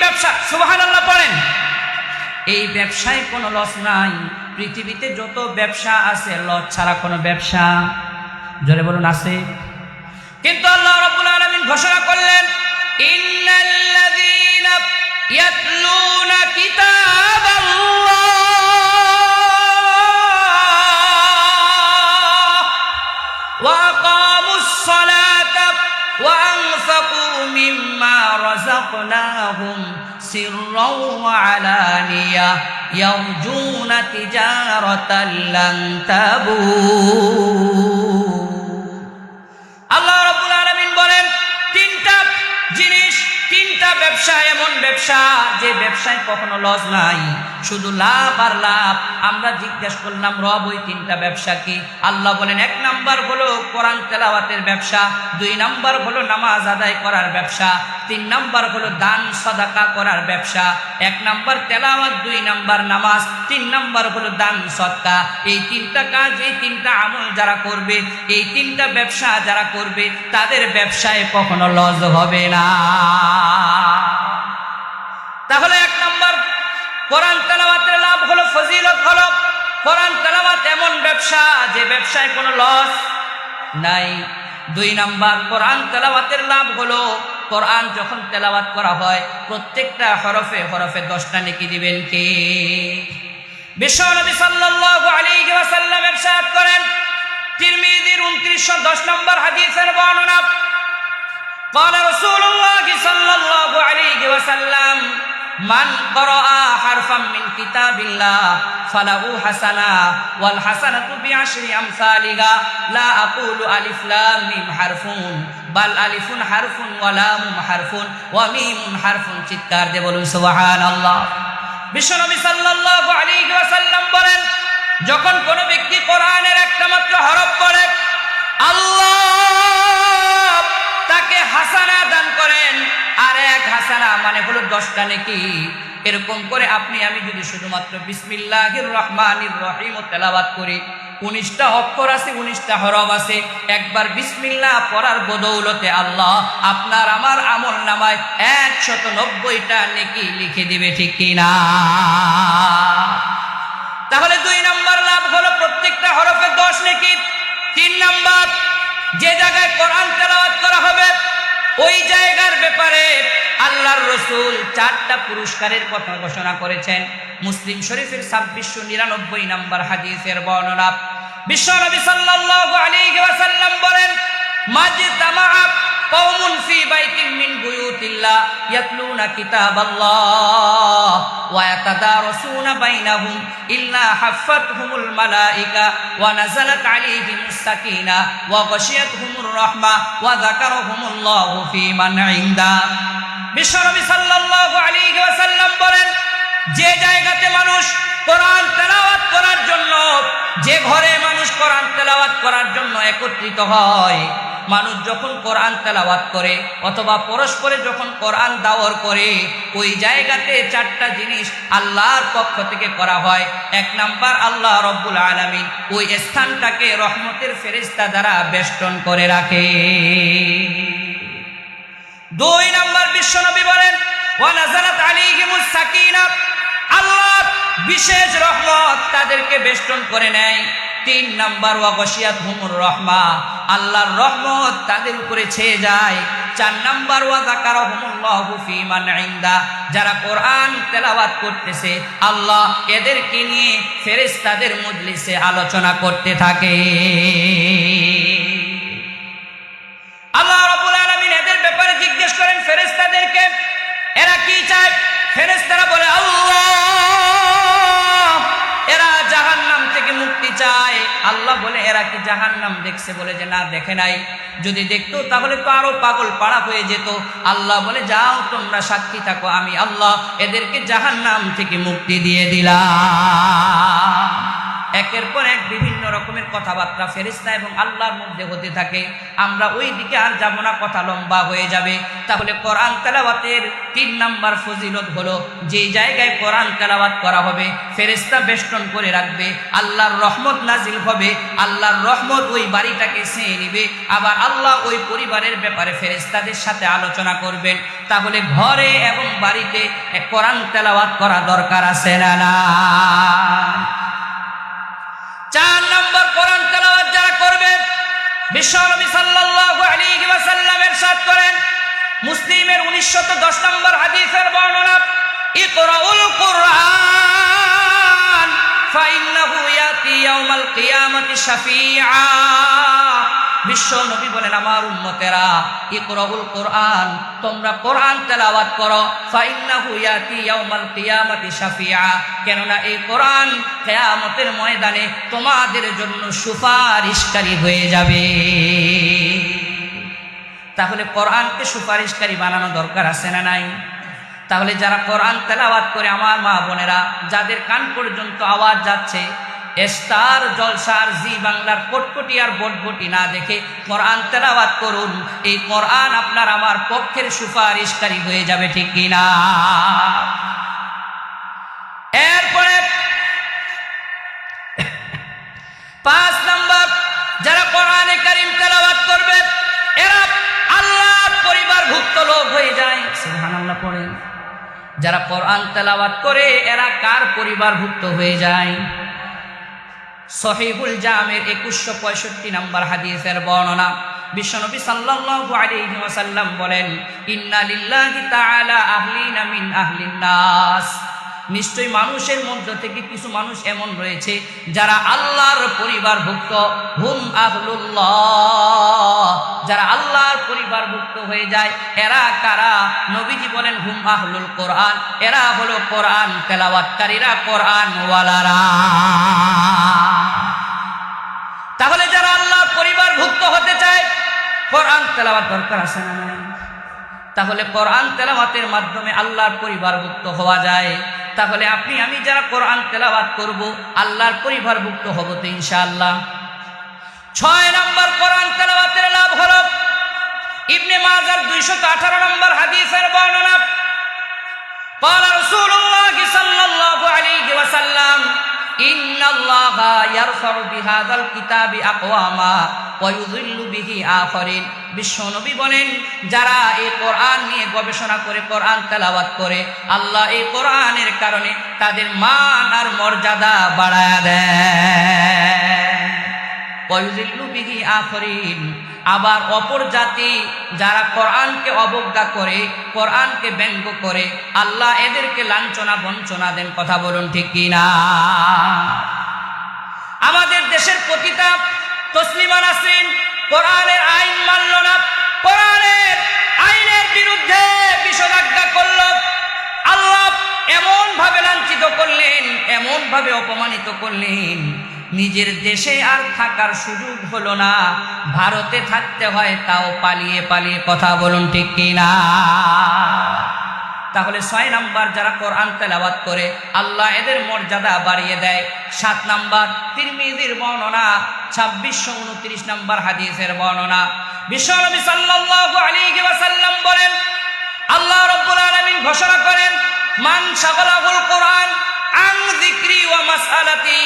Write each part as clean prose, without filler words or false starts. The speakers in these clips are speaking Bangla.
ব্যবসা, সুবহানাল্লাহ পড়েন। এই ব্যবসায় কোনো লস নাই। পৃথিবীতে যত ব্যবসা আছে লস ছাড়া কোনো ব্যবসা, জোরে বলুন, আছে? কিন্তু আল্লাহ রাব্বুল আলামিন ঘোষণা করলেন, ইন্নাল্লাযীনা ইয়াতলুনা কিতাবাল্লাহ ওয়া আকামুস সালাতা ওয়া আনফাকু মিম্মা রাযাকনাহুম সিররাও ওয়া আলানিয়া ইয়ারজুনা তিজারাতাল লান তাবুর। আল্লাহ রাব্বুল আলামিন বলেন, তিনটা জিনিস, তিনটা ব্যবসা, এমন ব্যবসা যে ব্যবসায় কখনো লস নাই, শুধু লাভ আর লাভ। আমরা জিজ্ঞেস করলাম, রব ওই তিনটা ব্যবসা কি? আল্লাহ বলেন, এক নাম্বার হলো কোরআন তেলাওয়াতের ব্যবসা, দুই নাম্বার হলো নামাজ আদায় করার ব্যবসা, তিন নাম্বার হলো দান সাদাকা করার ব্যবসা। এক নাম্বার তেলাওয়াত, দুই নাম্বার নামাজ, তিন নাম্বার হলো দান সদকা। এই তিনটা কাজ, এই তিনটা আমল যারা করবে, এই তিনটা ব্যবসা যারা করবে, তাদের ব্যবসায় কখনো লস হবে না। তাহলে এক নাম্বার কোরআন তেলাওয়াতের লাভ হলো, ফজিলত হলো, কোরআন তেলাওয়াত এমন ব্যবসা যে ব্যবসায় কোনো লস নাই। দুই নাম্বার কোরআন তেলাওয়াতের লাভ হলো, কোরআন যখন তেলাওয়াত করা হয় প্রত্যেকটা হরফে হরফে 10টা নেকি দিবেন কে? বিশ্বনবী সাল্লাল্লাহু আলাইহি ওয়াসাল্লাম ইরশাদ করেন, তিরমিজির 2910 নম্বর হাদিসের বর্ণনা, قال رسول الله صلى الله عليه وسلم من قرأ حرفا من كتاب الله فله حسنة والحسنة بعشر أمثالها لا أقول ألف لام ميم حرف بل ألف حرف ولام حرف وميم حرف। চিৎকার দিয়ে বলুন সুবহানাল্লাহ। বিশ্বনবী সাল্লাল্লাহু আলাইহি ওয়াসাল্লাম বলেন, যখন কোনো ব্যক্তি কোরআনের একটা মাত্র হরফ পড়ে, আল্লাহ তাকে হাসানা দান করেন, আর এক হাসানা মানে হলো 10টা নেকি। এরকম করে আপনি আমি যদি শুধুমাত্র বিসমিল্লাহির রহমানির রহিম তেলাওয়াত করি, 19টা অক্ষর আছে, 19টা হরফ আছে, একবার বিসমিল্লাহ পড়ার বদৌলতে আল্লাহ আপনার আমার আমল নামায় 190টা নেকি লিখে দিবে, ঠিক কিনা? তাহলে দুই নাম্বার লাভ হলো প্রত্যেকটা হরফে 10 নেকি। তিন নাম্বার, যে জায়গায় কোরআন তেলাওয়াত করা হবে ওই জায়গার ব্যাপারে আল্লাহর রাসূল 4টা পুরস্কারের কথা ঘোষণা করেছেন। মুসলিম শরীফের 2699 নম্বর হাদিসের বর্ণনা। বিশ্বনবী সাল্লাল্লাহু আলাইহি ওয়াসাল্লাম বলেন, মাজতামাআ কওমুন ফি বাইতিন মিন বুয়ুতিল্লাহ ইয়াতলুনা কিতাবাল্লাহ ওয়া ইয়াতাদারাসুনা বাইনাহুম ইল্লা হাফাতহুমুল মালায়েকা ওয়া নাযালাত আলাইহিmus সাকিনা ওয়া গাশিয়াতহুমুর রাহমা ওয়া যাকারাহুমুল্লাহু ফি মান ইনদা। বিশ্বনবী সাল্লাল্লাহু আলাইহি ওয়াসাল্লাম বলেন, যে জায়গাতে মানুষ কোরআন তেলাওয়াত করার জন্য, যে ঘরে মানুষ কোরআন তেলাওয়াত করার জন্য একত্রিত হয়, মানুষ যখন কোরআন তেলাওয়াত করে অথবা পরস্পরে যখন কোরআন দাওয়ার করে, ওই জায়গাতে 4টা জিনিস আল্লাহর পক্ষ থেকে করা হয়। এক নাম্বার, আল্লাহ রব্বুল আলামিন ওই স্থানটাকে রহমতের ফেরেশতা দ্বারা বেষ্টন করে রাখে। দুই নাম্বার, বিশ্বনবী বলেন, ওয়া নাযালাত আলাইহিমুস সাকিনা, আল্লাহ বিশেষ রহমত তাদেরকে বেষ্টন করে নেয়। তিন নাম্বার, ওয়া গাশিয়াতহুমুর রাহমা, আল্লাহর রহমত তাদের উপরে ছেয়ে যায়। চার নাম্বার, ওয়া যাকারাহুমুল্লাহু ফি মান ইনদা, যারা কোরআন তেলাওয়াত করতেছে আল্লাহ এদেরকে নিয়ে ফেরেশতাদের মজলিসে আলোচনা করতে থাকে। আল্লাহ রাব্বুল আলামিন এদের ব্যাপারে জিজ্ঞেস করেন ফেরেশতাদেরকে, এরা কি চায়? ফেরেশতারা বলে, আল্লাহ এরা জাহান্নাম থেকে মুক্তি চায়। আল্লাহ বলে, এরা কি জাহান্নাম দেখছে? বলে যে না, দেখে নাই। যদি দেখতো তাহলে তো আরো পাগল পাড়া হয়ে যেত। আল্লাহ বলে, যাও তোমরা সাক্ষী থাকো, আমি আল্লাহ এদেরকে জাহান্নাম থেকে মুক্তি দিয়ে দিলাম। একের পর এক বিভিন্ন রকমের কথাবার্তা ফেরেশতা এবং আল্লাহর মধ্যে হতে থাকে। আমরা ওই দিকে আর যাব না, কথা লম্বা হয়ে যাবে। তাহলে কোরআন তেলাওয়াতের 3 নাম্বার ফজিলত হলো, যে জায়গায় কোরআন তেলাওয়াত করা হবে ফেরেশতা বেষ্টন করে রাখবে, আল্লাহর রহমত নাজিল হবে, আল্লাহর রহমত ওই বাড়িটাকে ছেয়ে নিবে। আবার আল্লাহ ওই পরিবারের ব্যাপারে ফেরেশতাদের সাথে আলোচনা করবেন। তাহলে ঘরে এবং বাড়িতে কোরআন তেলাওয়াত করা দরকার আছে না না? 4 নম্বর, কোরআন তেলাওয়াত যারা করবে, বিশ্বনবী সাল্লাল্লাহু আলাইহি ওয়াসাল্লাম ইরশাদ করেন, মুসলিমের 1910 নম্বর হাদিসের বর্ণনা, ইকরাউল কুরআন ফাইন্নাহু ইয়াতি ইয়াউমাল কিয়ামাতি শাফিআ। বিশ্ব নবী বলেন, আমার উম্মতেরা, ইকরাউল কুরআন, তোমরা কোরআন তেলাওয়াত করো, ফাইন্নাহু ইয়াতি ইয়াউমাল কিয়ামাতি শাফিআ, কেননা এই কোরআন কিয়ামতের ময়দানে তোমাদের জন্য সুপারিশকারী হয়ে যাবে। তাহলে কোরআনকে সুপারিশকারী বানানো দরকার আছে না নাই? তাহলে যারা কোরআন তেলাওয়াত করে, আমার মা বোনেরা, যাদের কান পর্যন্ত আওয়াজ যাচ্ছে, স্টার জলসার জি বাংলার কটকটি আর বটবটি না দেখে কোরআন তেলাওয়াত করুন। এই কোরআন আপনার আমার পক্ষের সুপারিশকারী হয়ে যাবে, ঠিক কিনা? এরপরে 5 নম্বর, যারা কোরআনে কারীম তেলাওয়াত করবে এরা আল্লাহর পরিবারভুক্ত লোক হয়ে যায়। সুবহানাল্লাহ পড়েন। যারা কোরআন তেলাওয়াত করে এরা কার পরিবারভুক্ত হয়ে যায়? সহিহুল জামের 2165 নম্বর হাদিসের বর্ণনা, বিশ্বনবী সাল্লাল্লাহু আলাইহি ওয়াসাল্লাম বলেন, ইন্না লিল্লাহি তাআলা আহলিনা মিন আহলিন নাস, নিশ্চয়ই মানুষের মধ্য থেকে কিছু মানুষ এমন রয়েছে যারা আল্লাহর পরিবারভুক্ত। হুম আহলুল্লাহ, যারা আল্লাহর পরিবারভুক্ত হয়ে যায় এরা কারা? নবীজি বলেন, হুম আহলুল কোরআন, এরা হলো কোরআন তেলাওয়াতকারীরা, কোরআন ওয়ালারা। তাহলে যারা আল্লাহর পরিবারভুক্ত হতে চায় কোরআন তেলাওয়াত দরকার আছে না নাই? তাহলে কোরআন তেলাওয়াতের মাধ্যমে আল্লাহর পরিবারভুক্ত হওয়া যায়। তাহলে আপনি আমি যারা কোরআন তেলাওয়াত করব আল্লাহর পরিবারভুক্ত হব তো ইনশাআল্লাহ। 6 নম্বর কোরআন তেলাওয়াতের লাভ হলো, ইবনে মাজার 218 নম্বর হাদিসের বর্ণনা, قال رسول الله صلى الله عليه وسلم إن الله يرفع بهذا الكتاب أقواما ويذل به آخرين। বিশ্বনবী বলেন, যারা এই কোরআন নিয়ে গবেষণা করে কোরআন তেলাওয়াত করে, আল্লাহ এই কোরআনের কারণে তাদের মান আর মর্যাদা বাড়ায় দেয়। ওয়ায়ুযিল্লু বিহি আখরিন, আবার অপর জাতি যারা কোরআনকে অবজ্ঞা করে, কোরআনকে ব্যঙ্গ করে, আল্লাহ এদেরকে লাঞ্ছনা বঞ্চনা দেন। কথা বলুন ঠিক কিনা? আমাদের দেশের প্রতিটা তসলিমা নাসরিন কোরআনের আইন মানল না, কোরআনের আইনের বিরুদ্ধে বিষোদাজ্ঞা করল। আল্লাহ এমন ভাবে লাঞ্ছিত করলেন, এমন ভাবে অপমানিত করলেন, নিজের দেশে আর থাকার সুযোগ হলো না, ভারতে থাকতে হয় তাও পালিয়ে পালিয়ে। কথা বলুন ঠিক কিনা? তাহলে 6 নাম্বার, যারা কোরআন তেলাওয়াত করে আল্লাহ এদের মর্যাদা বাড়িয়ে দেয়। 7 নাম্বার, তিরমিজির বর্ণনা 2629 নাম্বার হাদিসের বর্ণনা, বিশ্বনবী সাল্লাল্লাহু আলাইহি ওয়াসাল্লাম বলেন, আল্লাহ রাব্বুল আলামিন ঘোষণা করেন, মান শাগালাহুল কোরআন আন যিকরি ওয়া মাসআলাতি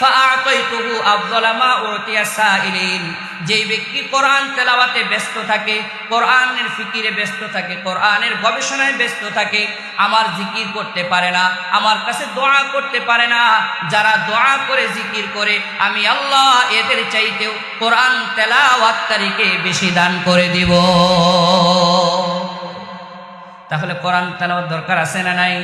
ফাআতাইতুহু আফযালা মা উতিয়া সাইলিন। যেই ব্যক্তি কোরআন তেলাওয়াতে ব্যস্ত থাকে, কোরআনের ফিকিরে ব্যস্ত থাকে, কোরআনের গবেষণায় ব্যস্ত থাকে, আমার জিকির করতে পারে না, আমার কাছে দোয়া করতে পারে না, যারা দোয়া করে জিকির করে আমি আল্লাহ এদের চাইতেও কোরআন তেলাওয়াতকারীকে বেশি দান করে দিব। তাহলে কোরআন তেলাওয়াত দরকার আছে না নাই?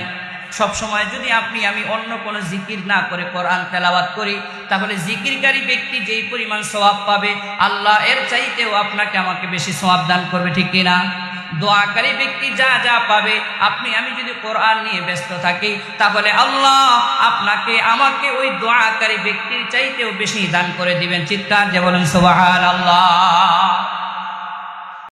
সব সময় যদি আপনি আমি অন্য কোনো জিকির না করে কোরআন তেলাওয়াত করি, তাহলে জিকিরকারী ব্যক্তি যেই পরিমাণ সওয়াব পাবে আল্লাহ এর চাইতেও আপনাকে আমাকে বেশি সওয়াব দান করবে, ঠিক কিনা? দোয়াকারী ব্যক্তি যা যা পাবে, আপনি আমি যদি কোরআন নিয়ে ব্যস্ত থাকি, তাহলে আল্লাহ আপনাকে আমাকে ওই দোয়াকারী ব্যক্তির চাইতেও বেশি দান করে দিবেন। চিৎকার দিয়ে বলেন সুবহানাল্লাহ।